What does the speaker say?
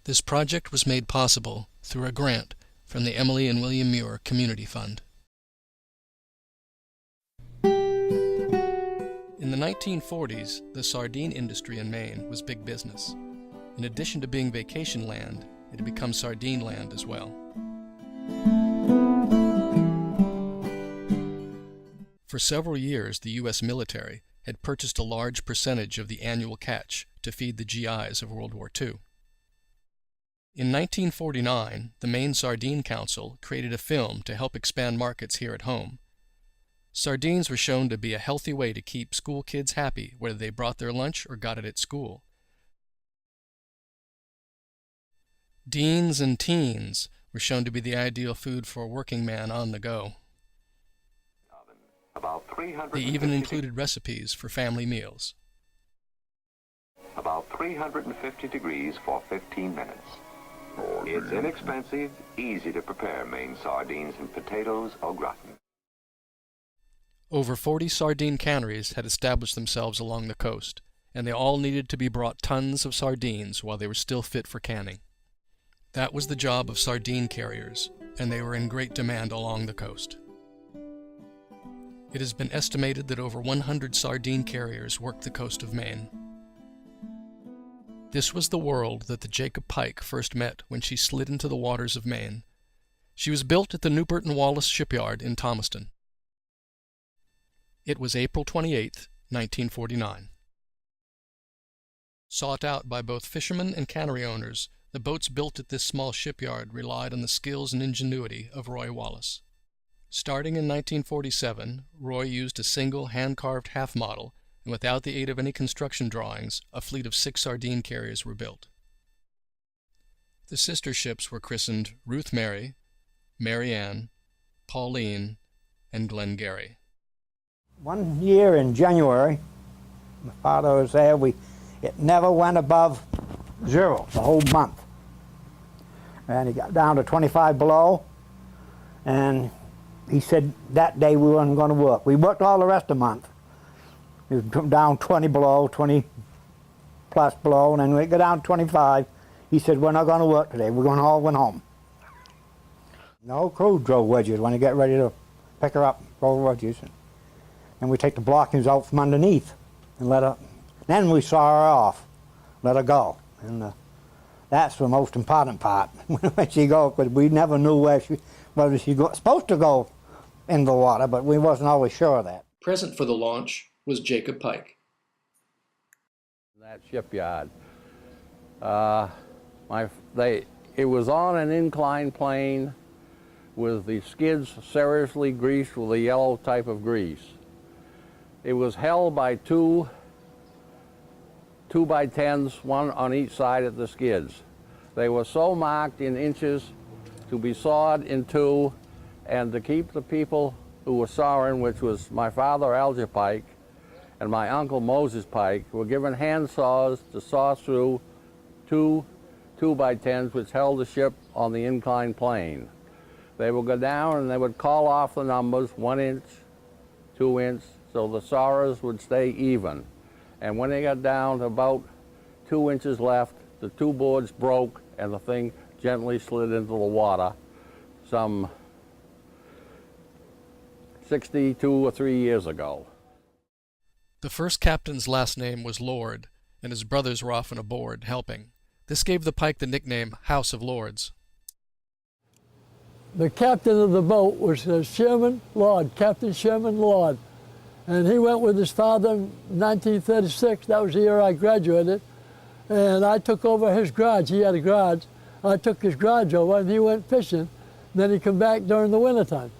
This project was made possible through a grant from the Emily and William Muir Community Fund. In the 1940s, the sardine industry in Maine was big business. In addition to being vacation land, it had become sardine land as well. For several years, the U.S. military had purchased a large percentage of the annual catch to feed the GIs of World War II. In 1949, the Maine Sardine Council created a film to help expand markets here at home. Sardines were shown to be a healthy way to keep school kids happy, whether they brought their lunch or got it at school. Deans and teens were shown to be the ideal food for a working man on the go. They even included recipes for family meals. About 350 degrees for 15 minutes. It's inexpensive, easy to prepare Maine sardines and potatoes au gratin. Over 40 sardine canneries had established themselves along the coast, and they all needed to be brought tons of sardines while they were still fit for canning. That was the job of sardine carriers, and they were in great demand along the coast. It has been estimated that over 100 sardine carriers worked the coast of Maine. This was the world that the Jacob Pike first met when she slid into the waters of Maine. She was built at the Newport and Wallace shipyard in Thomaston. It was April 28, 1949. Sought out by both fishermen and cannery owners, the boats built at this small shipyard relied on the skills and ingenuity of Roy Wallace. Starting in 1947, Roy used a single hand-carved half model, and without the aid of any construction drawings, a fleet of 6 sardine carriers were built. The sister ships were christened Ruth Mary, Mary Ann, Pauline, and Glengarry. One year in January, my father was there, it never went above 0 the whole month. And he got down to 25 below, and he said that day we weren't going to work. We worked all the rest of the month. It was down 20 below, 20 plus below, and then we got down to 25. He said, we're not going to work today. We're going to all went home. No crew drove wedges when they get ready to pick her up, roll wedges. And we take the blockings out from underneath and let her, then we saw her off, let her go. And that's the most important part, when she go, because we never knew whether she was supposed to go in the water, but we wasn't always sure of that. Present for the launch was Jacob Pike. That shipyard, it was on an inclined plane with the skids seriously greased with a yellow type of grease. It was held by two 2x10s, one on each side of the skids. They were so marked in inches to be sawed in two, and to keep the people who were sawing, which was my father, Alger Pike, and my uncle, Moses Pike, were given hand saws to saw through two 2x10s which held the ship on the inclined plane. They would go down and they would call off the numbers, 1 inch, 2 inch, so the sawers would stay even. And when they got down to about 2 inches left, the 2 boards broke and the thing gently slid into the water some 62 or 3 years ago. The first captain's last name was Lord, and his brothers were often aboard, helping. This gave the Pike the nickname House of Lords. The captain of the boat was Sherman Lord, Captain Sherman Lord. And he went with his father in 1936. That was the year I graduated. And I took over his garage. He had a garage. I took his garage over and he went fishing. Then he come back during the wintertime.